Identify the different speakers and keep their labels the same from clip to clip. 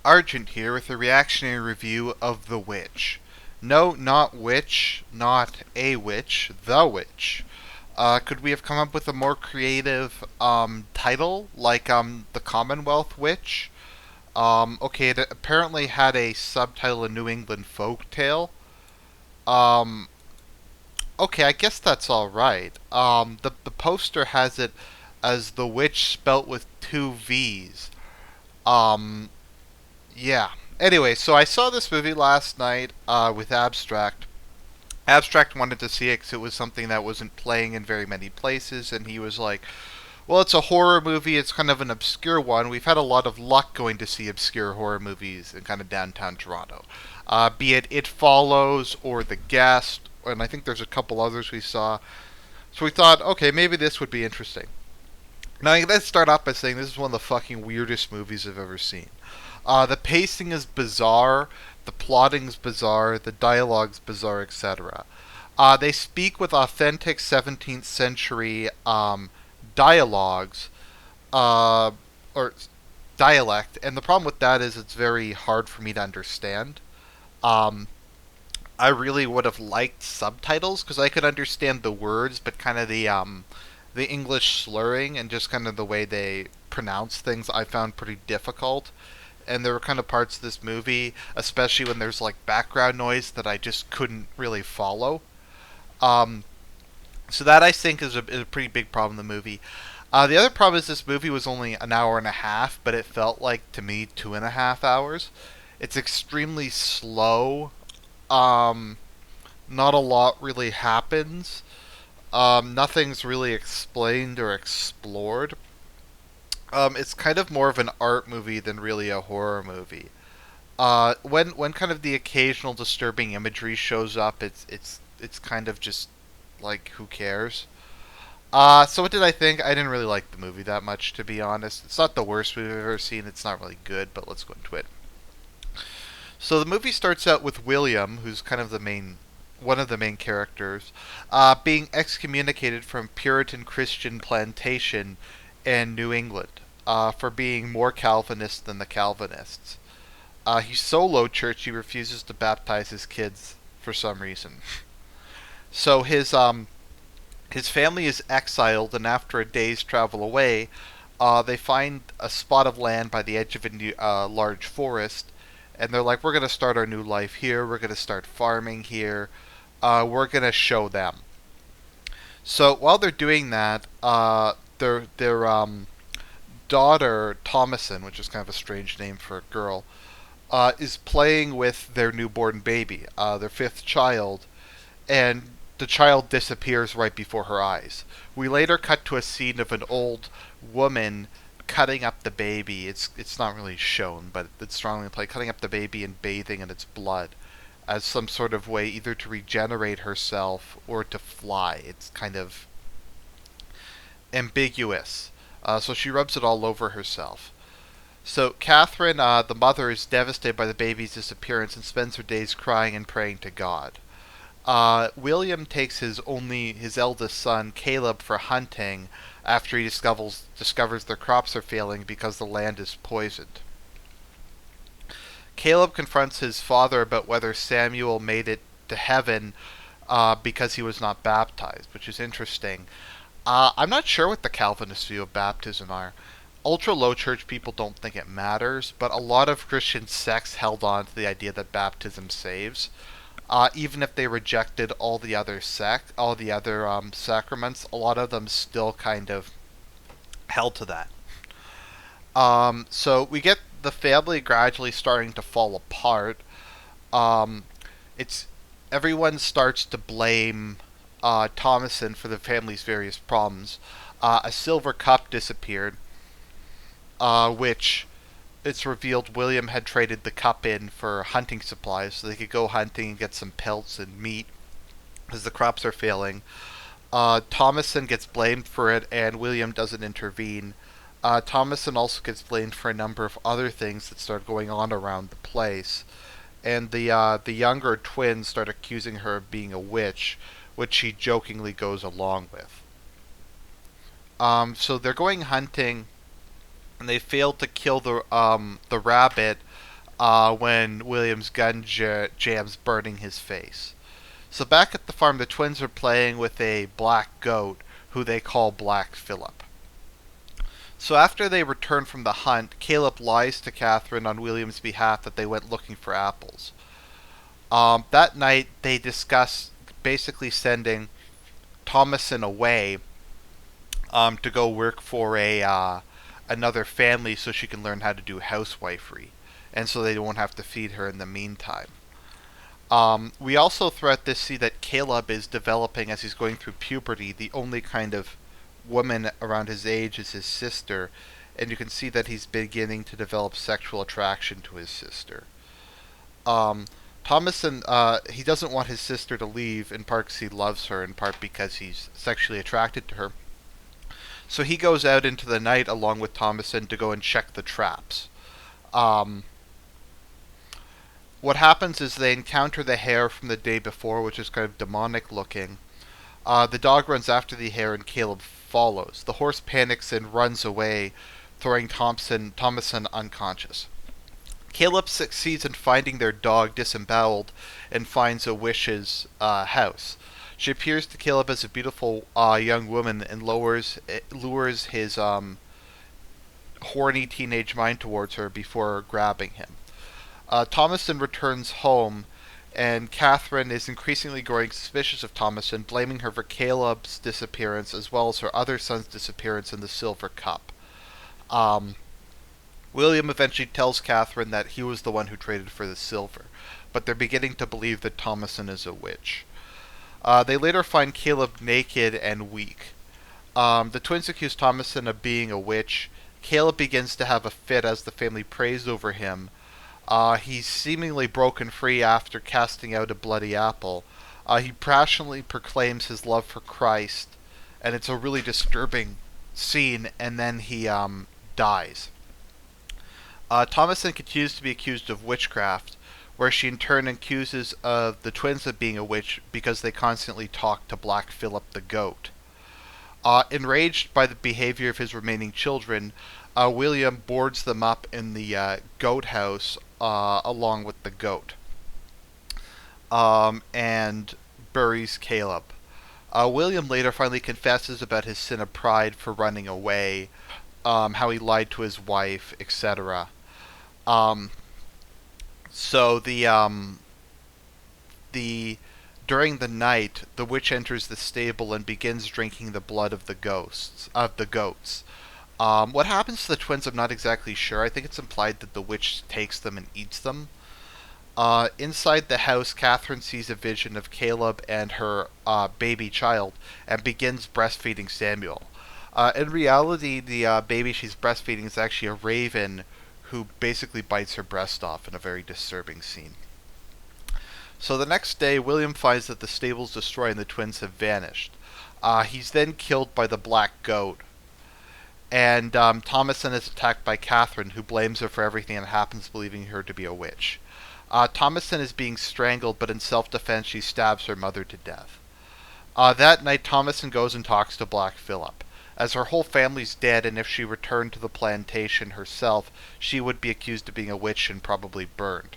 Speaker 1: Argent here with a reactionary review of The Witch. No, not witch, not a witch, The Witch. Could we have come up with a more creative title, like The Commonwealth Witch? Okay, it apparently had a subtitle, A New England Folk Tale. Um, okay, I guess that's alright. The poster has it as The Witch spelt with two V's. Um, Yeah. Anyway, so I saw this movie last night with Abstract. Abstract wanted to see it because it was something that wasn't playing in very many places, and he was like, well, it's a horror movie. It's kind of an obscure one. We've had a lot of luck going to see obscure horror movies in kind of downtown Toronto. Be it It Follows or The Guest, and I think there's a couple others we saw. So we thought, okay, maybe this would be interesting. Now, let's start off by saying this is one of the fucking weirdest movies I've ever seen. The pacing is bizarre, the plotting's bizarre, the dialogue's bizarre, etc. They speak with authentic 17th century dialogues, uh, or dialect, and the problem with that is it's very hard for me to understand. Um, I really would have liked subtitles because I could understand the words, but kind of the English slurring and just kind of the way they pronounce things I found pretty difficult. And there were kind of parts of this movie, especially when there's like background noise that I just couldn't really follow. Um, so that I think is a pretty big problem in the movie. The other problem is this movie was only an hour and a half, but it felt like to me 2.5 hours. It's extremely slow. Um, Not a lot really happens. Nothing's really explained or explored. It's kind of more of an art movie than really a horror movie. When kind of the occasional disturbing imagery shows up, it's kind of just like who cares. So what did I think? I didn't really like the movie that much, to be honest. It's not the worst movie I've ever seen. It's not really good, but let's go into it. So the movie starts out with William, who's kind of one of the main characters, being excommunicated from Puritan Christian plantation in New England for being more Calvinist than the Calvinists. He's so low church he refuses to baptize his kids for some reason. So his family is exiled, and after a day's travel away, they find a spot of land by the edge of a large forest, and they're like, "We're gonna start our new life here. We're gonna start farming here. We're gonna show them." So while they're doing that, their daughter Thomason, which is kind of a strange name for a girl, is playing with their newborn baby, their fifth child, and the child disappears right before her eyes. We later cut to a scene of an old woman cutting up the baby. It's not really shown, but it's strongly implied, cutting up the baby and bathing in its blood as some sort of way either to regenerate herself or to fly. It's kind of ambiguous. So she rubs it all over herself. So Catherine, the mother, is devastated by the baby's disappearance and spends her days crying and praying to God. William takes his eldest son Caleb for hunting after he discovers their crops are failing because the land is poisoned. Caleb confronts his father about whether Samuel made it to heaven because he was not baptized, which is interesting. I'm not sure what the Calvinist view of baptism are. Ultra low church people don't think it matters, but a lot of Christian sects held on to the idea that baptism saves. Even if they rejected all the other sacraments, a lot of them still kind of held to that. So we get the family gradually starting to fall apart. Um, it's Everyone starts to blame Thomason for the family's various problems. A silver cup disappeared, which it's revealed William had traded the cup in for hunting supplies so they could go hunting and get some pelts and meat as the crops are failing. Thomason gets blamed for it, and William doesn't intervene. Thomason also gets blamed for a number of other things that start going on around the place, and the younger twins start accusing her of being a witch, which she jokingly goes along with. So they're going hunting, and they fail to kill the rabbit when William's gun jams, burning his face. So back at the farm, the twins are playing with a black goat who they call Black Phillip. So after they return from the hunt, Caleb lies to Catherine on William's behalf that they went looking for apples. That night, they discuss basically sending Thomason away to go work for a another family so she can learn how to do housewifery, and so they won't have to feed her in the meantime. We also throughout this see that Caleb is developing as he's going through puberty. The only kind of woman around his age is his sister, and you can see that he's beginning to develop sexual attraction to his sister. Um, Thomason, he doesn't want his sister to leave, in part because he loves her, in part because he's sexually attracted to her. So he goes out into the night along with Thomason to go and check the traps. Um, what happens is they encounter the hare from the day before, which is kind of demonic looking. The dog runs after the hare and Caleb follows. The horse panics and runs away, throwing Thomason unconscious. Caleb succeeds in finding their dog disemboweled and finds a witch's house. She appears to Caleb as a beautiful young woman and lures his horny teenage mind towards her before grabbing him. Thomason returns home, and Catherine is increasingly growing suspicious of Thomason, blaming her for Caleb's disappearance as well as her other son's disappearance in the silver cup. William eventually tells Catherine that he was the one who traded for the silver, but they're beginning to believe that Thomason is a witch. They later find Caleb naked and weak. The twins accuse Thomason of being a witch. Caleb begins to have a fit as the family prays over him. He's seemingly broken free after casting out a bloody apple. He passionately proclaims his love for Christ, and it's a really disturbing scene, and then he dies. Thomason continues to be accused of witchcraft, where she in turn accuses the twins of being a witch because they constantly talk to Black Phillip the goat. Enraged by the behavior of his remaining children, William boards them up in the goat house along with the goat, and buries Caleb. William later finally confesses about his sin of pride for running away, how he lied to his wife, etc. So the during the night, the witch enters the stable and begins drinking the blood of the goats. What happens to the twins, I'm not exactly sure. I think it's implied that the witch takes them and eats them. Inside the house, Catherine sees a vision of Caleb and her baby child and begins breastfeeding Samuel. In reality, the baby she's breastfeeding is actually a raven who basically bites her breast off in a very disturbing scene. So the next day, William finds that the stable's destroyed and the twins have vanished. He's then killed by the black goat, and Thomason is attacked by Catherine, who blames her for everything that happens, believing her to be a witch. Thomason is being strangled, but in self-defense she stabs her mother to death. That night, Thomason goes and talks to Black Phillip. As her whole family's dead, and if she returned to the plantation herself, she would be accused of being a witch and probably burned.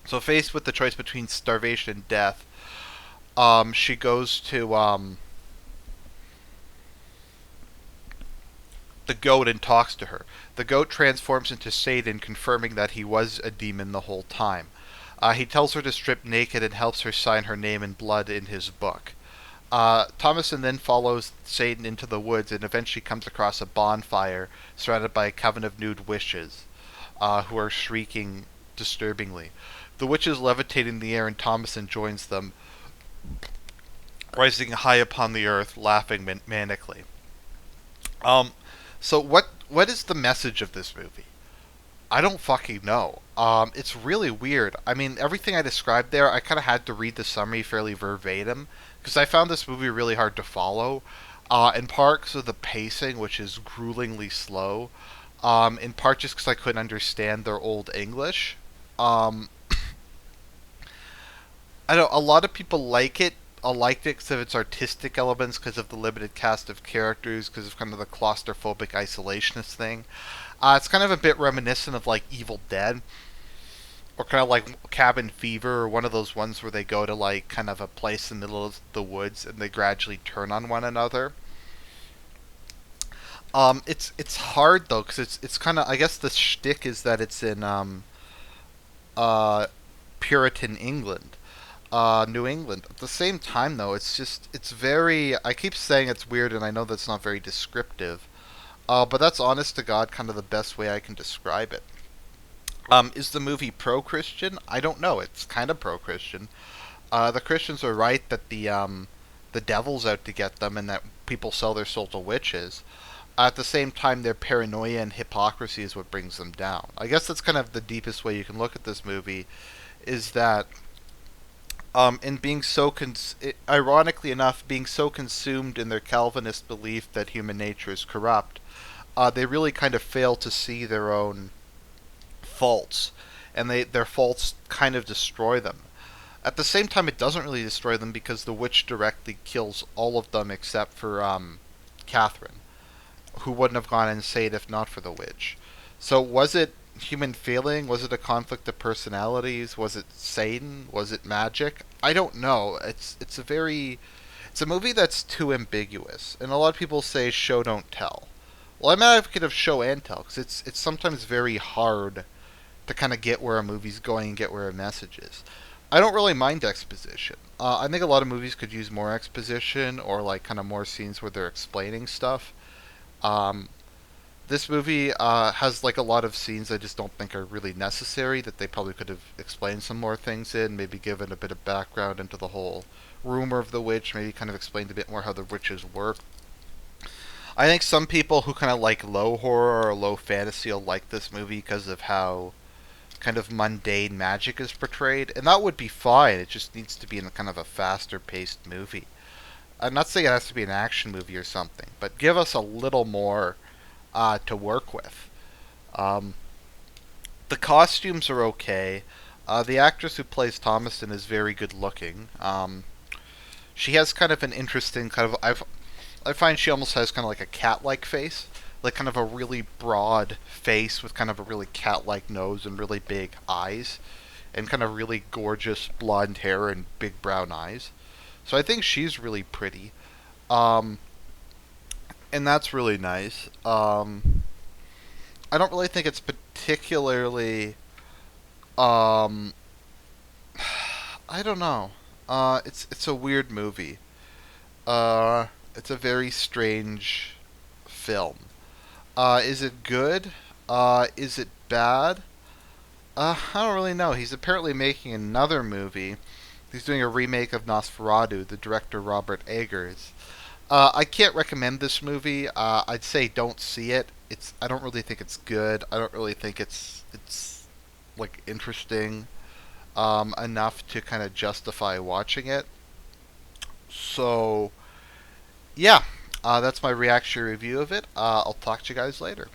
Speaker 1: So faced with the choice between starvation and death, she goes to the goat and talks to her. The goat transforms into Satan, confirming that he was a demon the whole time. He tells her to strip naked and helps her sign her name in blood in his book. Thomason then follows Satan into the woods and eventually comes across a bonfire surrounded by a coven of nude witches, who are shrieking disturbingly. The witches levitate in the air and Thomason joins them, rising high upon the earth, laughing manically. So what is the message of this movie? I don't fucking know. It's really weird. I mean, everything I described there, I kind of had to read the summary fairly verbatim, because I found this movie really hard to follow, in part because of the pacing, which is gruelingly slow, in part just because I couldn't understand their old English. I know a lot of people like it. I liked it because of its artistic elements, because of the limited cast of characters, because of kind of the claustrophobic isolationist thing. It's kind of a bit reminiscent of like Evil Dead. or kind of like Cabin Fever, or one of those ones where they go to like kind of a place in the middle of the woods and they gradually turn on one another. It's hard though because it's kind of, I guess the shtick is that it's in uh Puritan England, New England. At the same time though, it's very. I keep saying it's weird, and I know that's not very descriptive. But that's honest to God kind of the best way I can describe it. Is the movie pro-Christian? I don't know. It's kind of pro-Christian. The Christians are right that the devil's out to get them, and that people sell their soul to witches. At the same time, their paranoia and hypocrisy is what brings them down. I guess that's kind of the deepest way you can look at this movie, is that in being so ironically enough, being so consumed in their Calvinist belief that human nature is corrupt, they really kind of fail to see their own faults, and their faults kind of destroy them. At the same time, it doesn't really destroy them because the witch directly kills all of them except for Catherine, who wouldn't have gone insane if not for the witch. So was it human failing? Was it a conflict of personalities? Was it Satan? Was it magic? I don't know. It's a movie that's too ambiguous, and a lot of people say show don't tell. Well, I'm an advocate of show and tell because it's sometimes very hard to kind of get where a movie's going and get where a message is. I don't really mind exposition. I think a lot of movies could use more exposition or like kind of more scenes where they're explaining stuff. Um, this movie has like a lot of scenes I just don't think are really necessary. That they probably could have explained some more things in, maybe given a bit of background into the whole rumor of the witch, maybe kind of explained a bit more how the witches work. I think some people who kind of like low horror or low fantasy will like this movie because of how kind of mundane magic is portrayed, and that would be fine. It just needs to be in kind of a faster paced movie. I'm not saying it has to be an action movie or something, but give us a little more to work with. Um, the costumes are okay. The actress who plays Thomason is very good looking. She has kind of an interesting kind of. I find she almost has kind of like a cat-like face, like kind of a really broad face with kind of a really cat-like nose and really big eyes, and kind of really gorgeous blonde hair and big brown eyes. So I think she's really pretty, um, and that's really nice. I don't really think it's particularly. Um, I don't know. It's a weird movie. It's a very strange film. Is it good? Is it bad? I don't really know. He's apparently making another movie. He's doing a remake of Nosferatu, the director Robert Eggers. I can't recommend this movie. I'd say don't see it. I don't really think it's good. I don't really think it's like interesting enough to kind of justify watching it. So yeah, that's my reaction review of it. I'll talk to you guys later.